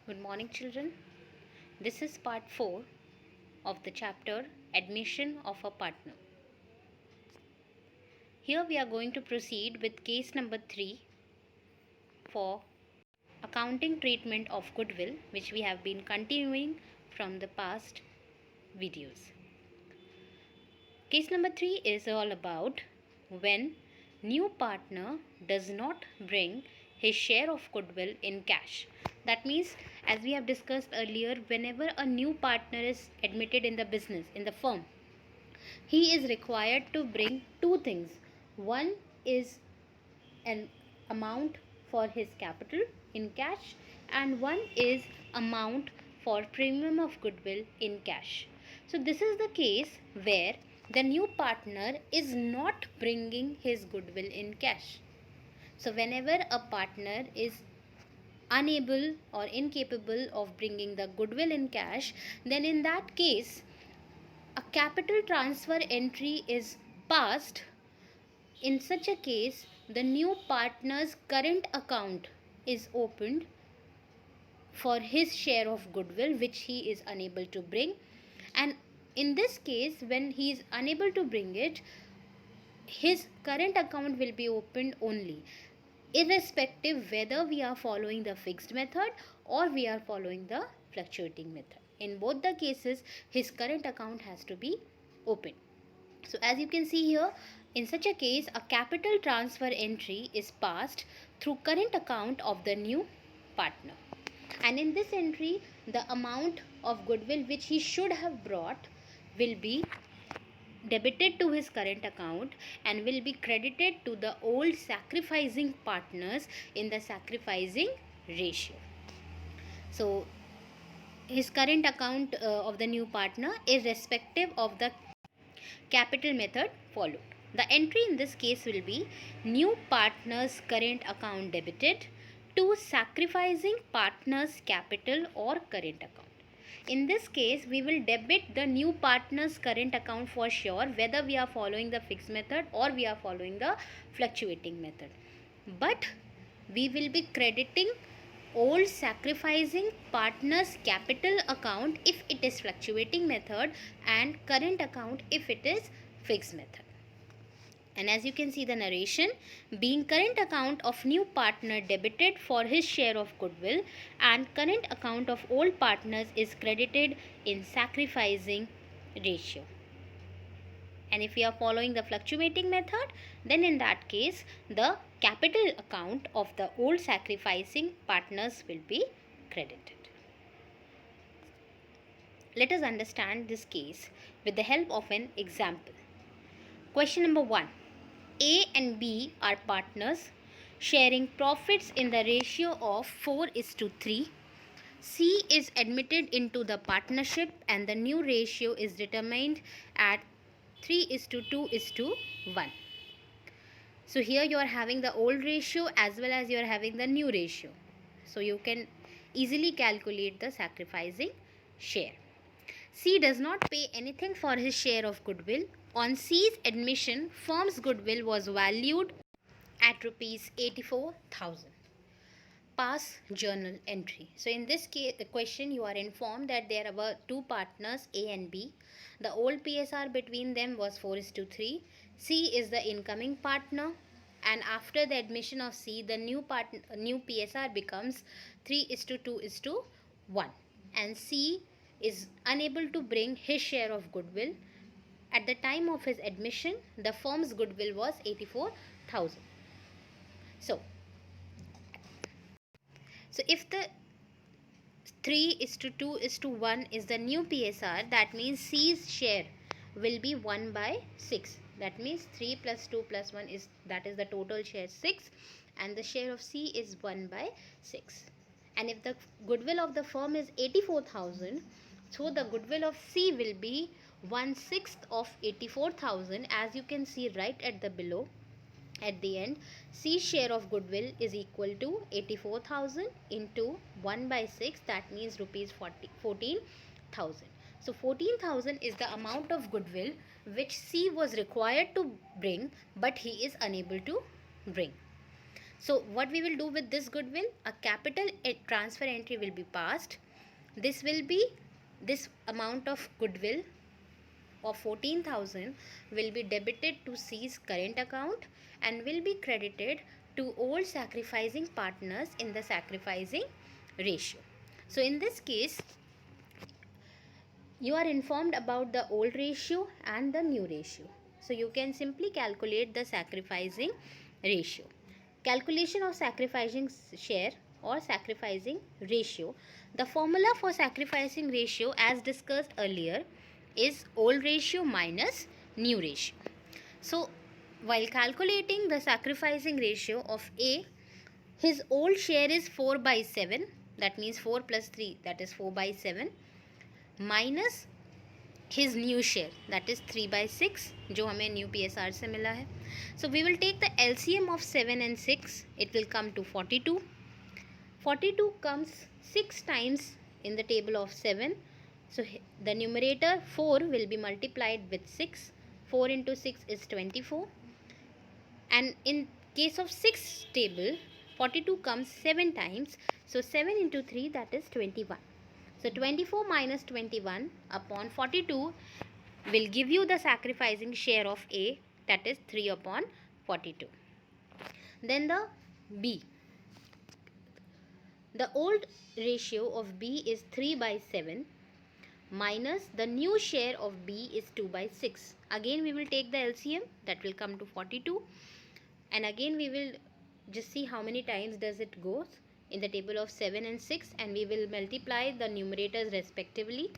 Good morning, children. This is part 4 of the chapter Admission of a Partner. Here we are going to proceed with case number 3 for accounting treatment of goodwill, which we have been continuing from the past videos. Case number 3 is all about when new partner does not bring his share of goodwill in cash. That means, as we have discussed earlier, whenever a new partner is admitted in the business, in the firm, he is required to bring two things. One is an amount for his capital in cash, and one is amount for premium of goodwill in cash. So this is the case where the new partner is not bringing his goodwill in cash. So whenever a partner is unable or incapable of bringing the goodwill in cash, then in that case a capital transfer entry is passed. In such a case, the new partner's current account is opened for his share of goodwill which he is unable to bring, and in this case, when he is unable to bring it, his current account will be opened only, irrespective whether we are following the fixed method or we are following the fluctuating method. In both the cases, his current account has to be open. So as you can see here, in such a case, a capital transfer entry is passed through current account of the new partner. And in this entry, the amount of goodwill which he should have brought will be debited to his current account and will be credited to the old sacrificing partners in the sacrificing ratio. So his current account of the new partner, irrespective of the capital method followed. The entry in this case will be new partner's current account debited to sacrificing partner's capital or current account. In this case, we will debit the new partner's current account for sure, whether we are following the fixed method or we are following the fluctuating method. But we will be crediting old sacrificing partner's capital account if it is fluctuating method and current account if it is fixed method. And as you can see the narration, being current account of new partner debited for his share of goodwill and current account of old partners is credited in sacrificing ratio. And if we are following the fluctuating method, then in that case, the capital account of the old sacrificing partners will be credited. Let us understand this case with the help of an example. Question number 1. A and B are partners sharing profits in the ratio of 4:3. C is admitted into the partnership and the new ratio is determined at 3:2:1. So here you are having the old ratio as well as you are having the new ratio. So you can easily calculate the sacrificing share. C does not pay anything for his share of goodwill. On C's admission, firm's goodwill was valued at rupees 84,000. Pass journal entry. So in this case, the question, you are informed that there were two partners A and B. The old PSR between them was 4:3. C is the incoming partner, and after the admission of C, the new PSR becomes 3:2:1, and C is unable to bring his share of goodwill. At the time of his admission, the firm's goodwill was 84,000. So if the 3:2:1 is the new PSR, that means C's share will be 1/6. That means 3 plus 2 plus 1 is, that is the total share 6, and the share of C is 1/6. And if the goodwill of the firm is 84,000, so the goodwill of C will be 1/6 of 84,000, as you can see right at the below. At the end, C's share of goodwill is equal to 84,000 into 1/6, that means rupees 14,000. So 14,000 is the amount of goodwill which C was required to bring but he is unable to bring. So what we will do with this goodwill, a capital transfer entry will be passed. This will be, this amount of goodwill of 14,000 will be debited to C's current account and will be credited to old sacrificing partners in the sacrificing ratio. So in this case, you are informed about the old ratio and the new ratio. So you can simply calculate the sacrificing ratio. Calculation of sacrificing share or sacrificing ratio. The formula for sacrificing ratio, as discussed earlier, is old ratio minus new ratio. So while calculating the sacrificing ratio of A, his old share is 4 by 7, that means 4 plus 3, that is 4 by 7, minus his new share, that is 3 by 6, जो हमें new PSR से मिला है. So we will take the LCM of 7 and 6. It will come to 42. 42 comes 6 times in the table of 7. So the numerator 4 will be multiplied with 6. 4 into 6 is 24. And in case of 6 table, 42 comes 7 times. So 7 into 3, that is 21. So 24 minus 21 upon 42 will give you the sacrificing share of A, that is 3 upon 42. Then the B. The old ratio of B is 3 by 7 minus the new share of B is 2 by 6. Again we will take the LCM, that will come to 42. And again we will just see how many times does it go in the table of 7 and 6, and we will multiply the numerators respectively.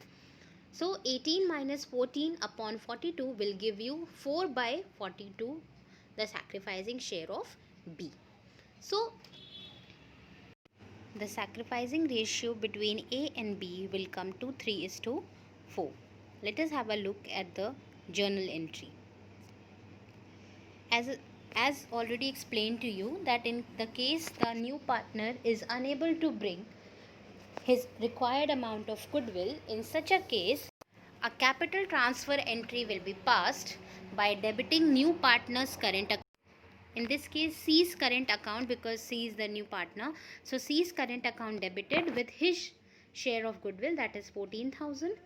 So 18 minus 14 upon 42 will give you 4 by 42, the sacrificing share of B. So the sacrificing ratio between A and B will come to 3:4. Let us have a look at the journal entry. As already explained to you, that in the case the new partner is unable to bring his required amount of goodwill, in such a case a capital transfer entry will be passed by debiting new partner's current account. In this case, C's current account, because C is the new partner. So C's current account debited with his share of goodwill, that is 14,000,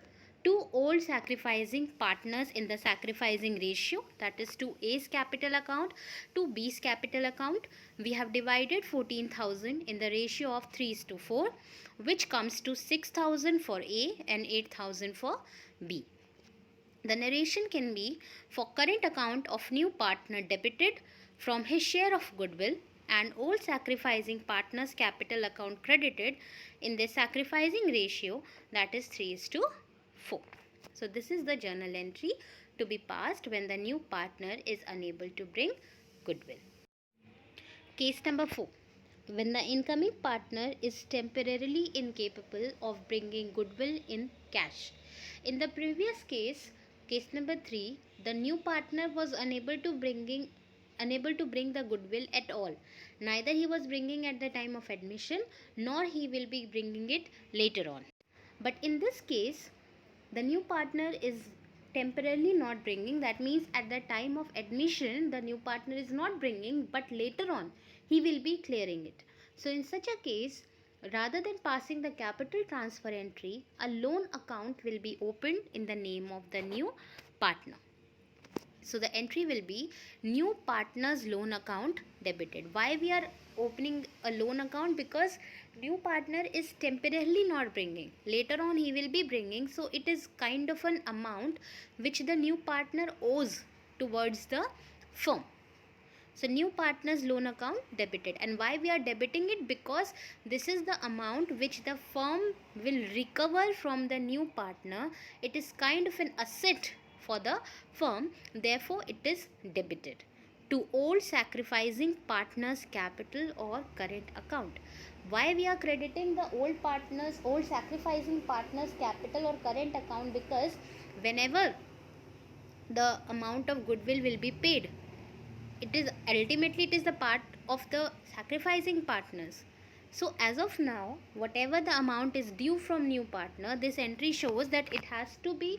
to old sacrificing partners in the sacrificing ratio, that is to A's capital account to B's capital account. We have divided 14,000 in the ratio of 3:4, which comes to 6,000 for A and 8,000 for B. The narration can be for current account of new partner debited from his share of goodwill and old sacrificing partner's capital account credited in the sacrificing ratio, that is 3:4. So this is the journal entry to be passed when the new partner is unable to bring goodwill. Case number 4. When the incoming partner is temporarily incapable of bringing goodwill in cash. In the previous case, case number 3, the new partner was unable to bring the goodwill at all. Neither he was bringing at the time of admission, nor he will be bringing it later on. But in this case, the new partner is temporarily not bringing. That means at the time of admission, the new partner is not bringing, but later on, he will be clearing it. So in such a case, rather than passing the capital transfer entry, a loan account will be opened in the name of the new partner. So the entry will be new partner's loan account debited. Why we are opening a loan account? Because new partner is temporarily not bringing. Later on he will be bringing. So it is kind of an amount which the new partner owes towards the firm. So new partner's loan account debited. And why we are debiting it? Because this is the amount which the firm will recover from the new partner. It is kind of an asset for the firm, therefore it is debited to old sacrificing partners capital or current account. Why we are crediting the old sacrificing partners capital or current account? Because whenever the amount of goodwill will be paid, it is the part of the sacrificing partners. So as of now, whatever the amount is due from new partner, this entry shows that it has to be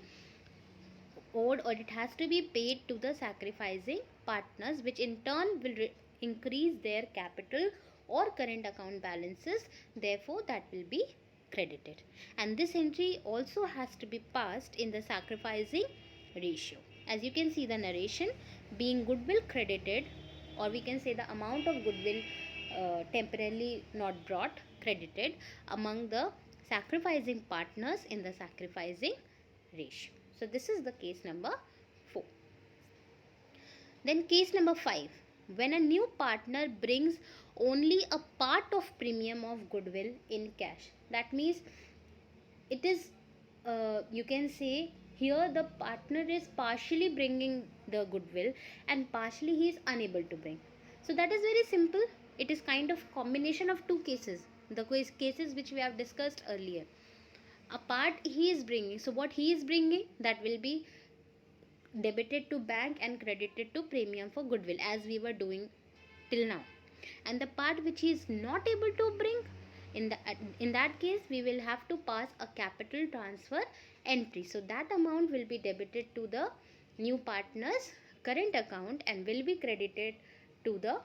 owed or it has to be paid to the sacrificing partners, which in turn will increase their capital or current account balances, therefore that will be credited. And this entry also has to be passed in the sacrificing ratio. As you can see the narration, being goodwill credited, or we can say the amount of goodwill temporarily not brought credited among the sacrificing partners in the sacrificing ratio. So this is the case number 4. Then case number 5, when a new partner brings only a part of premium of goodwill in cash. That means it is you can say here the partner is partially bringing the goodwill and partially he is unable to bring. So that is very simple. It is kind of combination of two cases, the cases which we have discussed earlier. A part he is bringing, so what he is bringing, that will be debited to bank and credited to premium for goodwill, as we were doing till now. And the part which he is not able to bring, in that case we will have to pass a capital transfer entry. So that amount will be debited to the new partner's current account and will be credited to the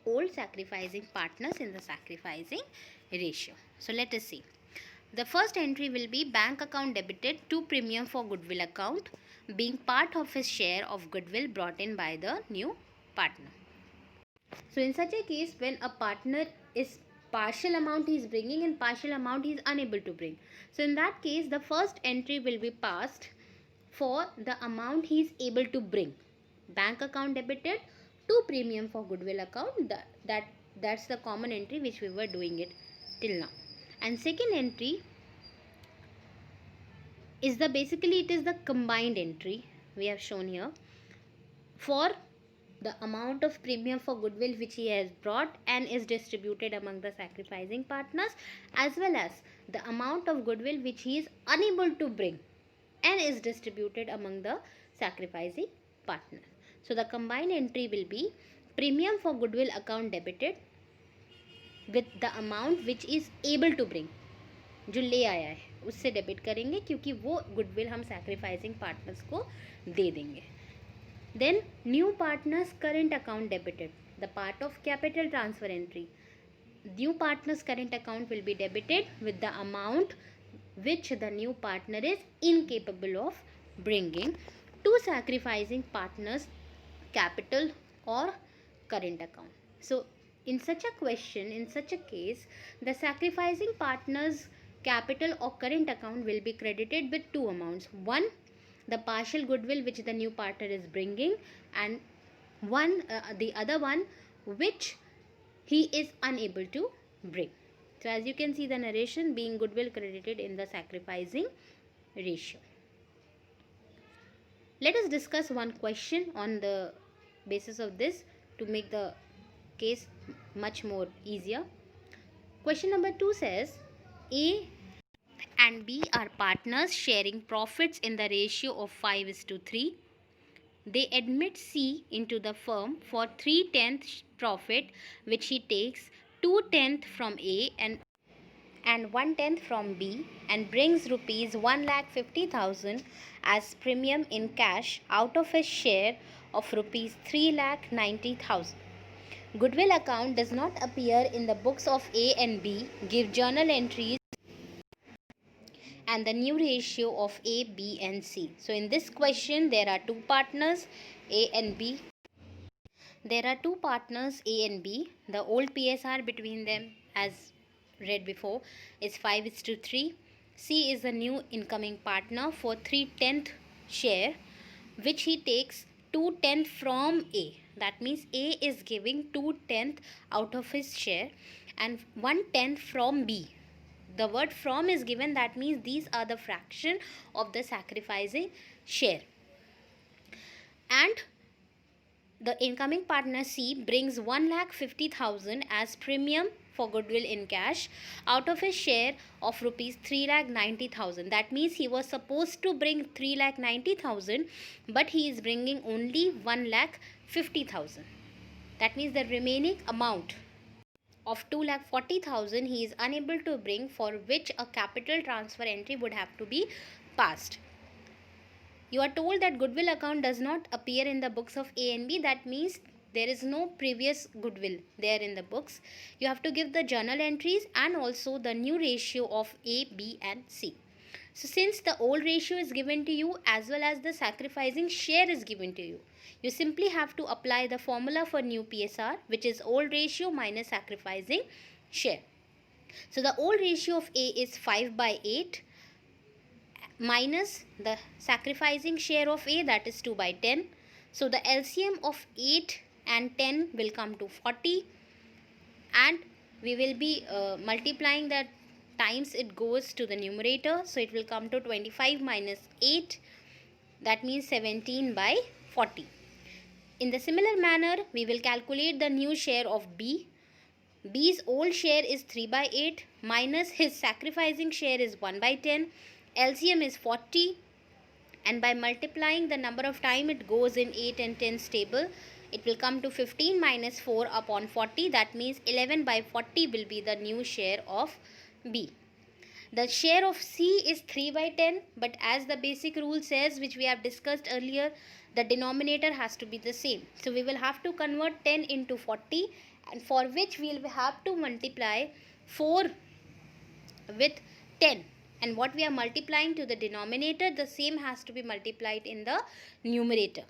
old sacrificing partners in the sacrificing ratio. So let us see. The first entry will be bank account debited to premium for goodwill account, being part of his share of goodwill brought in by the new partner. So in such a case, when a partner is partial amount he is bringing and partial amount he is unable to bring, so in that case the first entry will be passed for the amount he is able to bring, bank account debited to premium for goodwill account. That's the common entry which we were doing it till now. And second entry is basically it is the combined entry we have shown here for the amount of premium for goodwill which he has brought and is distributed among the sacrificing partners, as well as the amount of goodwill which he is unable to bring and is distributed among the sacrificing partners. So the combined entry will be premium for goodwill account debited with the amount which is able to bring, जो ले आया है उससे debit करेंगे क्योंकि वो goodwill हम sacrificing partners को दे देंगे. Then new partners current account debited, the part of capital transfer entry. New partners current account will be debited with the amount which the new partner is incapable of bringing to sacrificing partners capital or current account. So in such a question, in such a case, the sacrificing partners capital or current account will be credited with two amounts. One, the partial goodwill which the new partner is bringing, and the other one which he is unable to bring. So as you can see the narration, being goodwill credited in the sacrificing ratio. Let us discuss one question on the basis of this to make the case much more easier. Question number 2 says, A and B are partners sharing profits in the ratio of 5:3. They admit C into the firm for 3/10 profit which he takes 2/10 from A and 1/10 from B, and brings rupees 1,50,000 as premium in cash out of his share of rupees 3,90,000. Goodwill account does not appear in the books of A and B. Give journal entries and the new ratio of A, B and C. So in this question there are two partners A and B. There are two partners A and B. The old PSR between them, as read before, is 5:3. C is the new incoming partner for 3/10 share which he takes 2/10 from A. That means A is giving 2/10 out of his share and 1/10 from B. The word from is given, that means these are the fraction of the sacrificing share. And the incoming partner C brings 1,50,000 as premium for goodwill in cash out of his share of rupees 3,90,000. That means he was supposed to bring 3,90,000 but he is bringing only 1,50,000. That means the remaining amount of 2,40,000 he is unable to bring, for which a capital transfer entry would have to be passed. You are told that goodwill account does not appear in the books of A and B. That means There is no previous goodwill there in the books. You have to give the journal entries and also the new ratio of A, B and C. So since the old ratio is given to you as well as the sacrificing share is given to you, you simply have to apply the formula for new PSR, which is old ratio minus sacrificing share. So the old ratio of A is 5/8 minus the sacrificing share of A, that is 2/10. So the LCM of 8 and 10 will come to 40, and we will be multiplying that times it goes to the numerator. So it will come to 25 minus 8, that means 17/40. In the similar manner, we will calculate the new share of B. B's old share is 3/8 minus his sacrificing share is 1/10. LCM is 40, and by multiplying the number of time it goes in 8 and 10 table, it will come to 15 minus 4 upon 40. That means 11/40 will be the new share of B. The share of C is 3/10, but as the basic rule says, which we have discussed earlier, the denominator has to be the same. So we will have to convert 10 into 40, and for which we will have to multiply 4 with 10. And what we are multiplying to the denominator, the same has to be multiplied in the numerator.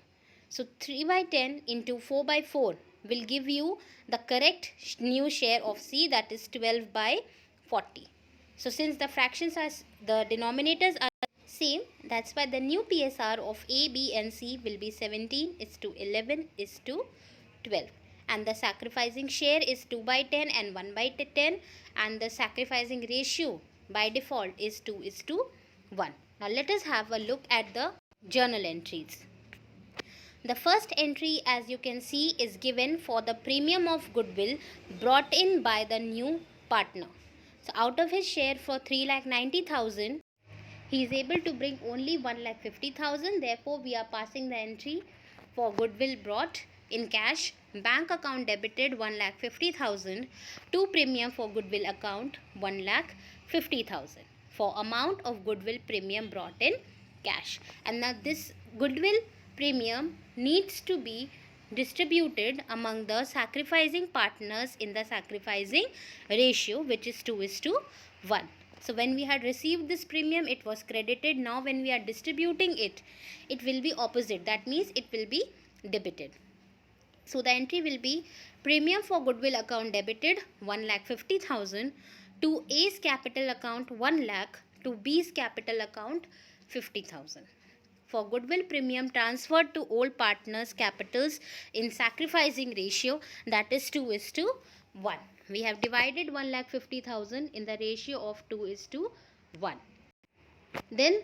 So 3/10 into 4/4 will give you the correct new share of C, that is 12/40. So since the fractions are, the denominators are same, that's why the new PSR of A, B and C will be 17:11:12. And the sacrificing share is 2/10 and 1/10, and the sacrificing ratio by default is 2:1. Now let us have a look at the journal entries. The first entry, as you can see, is given for the premium of goodwill brought in by the new partner. So out of his share for 3,90,000, he is able to bring only 1,50,000. Therefore, we are passing the entry for goodwill brought in cash, bank account debited 1,50,000, to premium for goodwill account 1,50,000 for amount of goodwill premium brought in cash. And now this goodwill premium needs to be distributed among the sacrificing partners in the sacrificing ratio, which is 2:1. So when we had received this premium, it was credited. Now when we are distributing it, it will be opposite. That means it will be debited. So the entry will be premium for goodwill account debited 1,50,000 to A's capital account 1 lakh, to B's capital account 50,000. For goodwill premium transferred to old partners' capitals in sacrificing ratio, that is 2:1. We have divided 1,50,000 in the ratio of 2:1. Then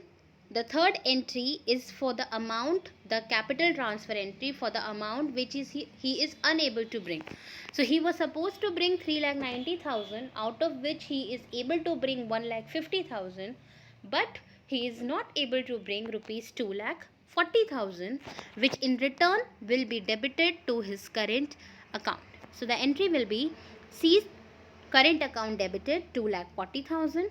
the third entry is for the amount, the capital transfer entry for the amount which is he is unable to bring. So he was supposed to bring 3,90,000, out of which he is able to bring 1,50,000, but he is not able to bring rupees 2,40,000, which in return will be debited to his current account. So the entry will be C's current account debited 2,40,000,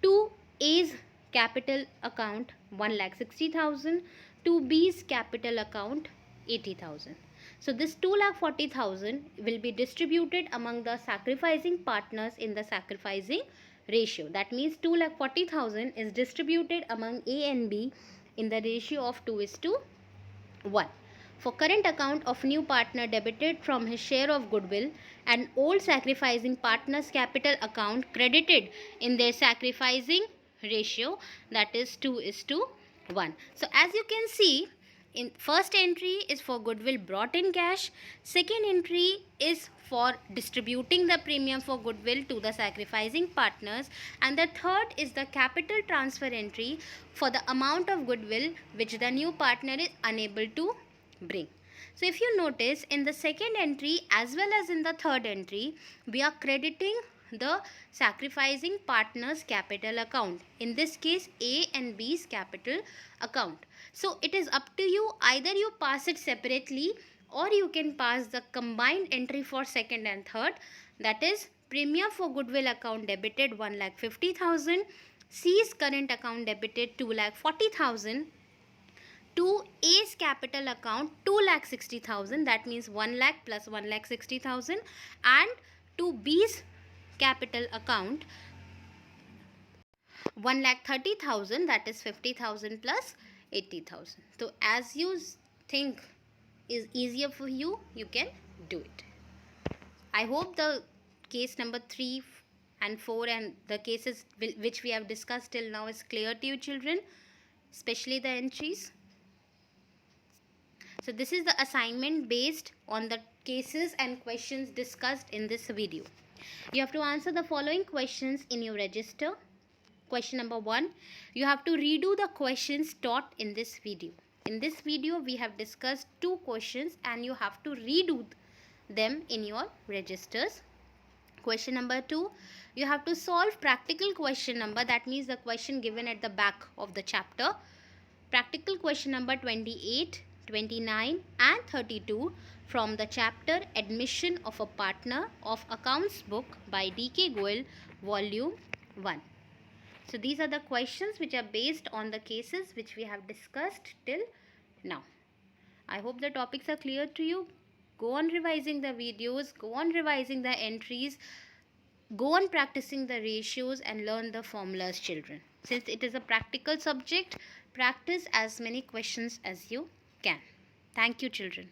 to A's capital account 1,60,000, to B's capital account 80,000. So this 2,40,000 will be distributed among the sacrificing partners in the sacrificing ratio. That means 2,40,000 is distributed among A and B in the ratio of 2:1. For current account of new partner debited from his share of goodwill, and old sacrificing partner's capital account credited in their sacrificing ratio, that is 2:1. So as you can see, in first entry is for goodwill brought in cash, second entry is for distributing the premium for goodwill to the sacrificing partners, and the third is the capital transfer entry for the amount of goodwill which the new partner is unable to bring. So if you notice, in the second entry as well as in the third entry, we are crediting the sacrificing partner's capital account, in this case A and B's capital account. So it is up to you, either you pass it separately or you can pass the combined entry for second and third, that is premium for goodwill account debited 1,50,000, C's current account debited 2,40,000, to A's capital account 2,60,000, that means 1 lakh plus 1,60,000, and to B's capital account 1,30,000, that is 50,000 plus 80,000. So as you think is easier for you, you can do it. I hope the case number 3 and 4 and the cases which we have discussed till now is clear to you children, especially the entries. So this is the assignment based on the cases and questions discussed in this video. You have to answer the following questions in your register. Question number 1, you have to redo the questions taught in this video. In this video, we have discussed 2 questions and you have to redo them in your registers. Question number 2, you have to solve practical question number, that means the question given at the back of the chapter. Practical question number 28, 29 and 32 from the chapter Admission of a Partner of Accounts book by D.K. Goyal, volume 1. So these are the questions which are based on the cases which we have discussed till now. I hope the topics are clear to you. Go on revising the videos, go on revising the entries, go on practicing the ratios and learn the formulas children. Since it is a practical subject, practice as many questions as you can. Thank you children.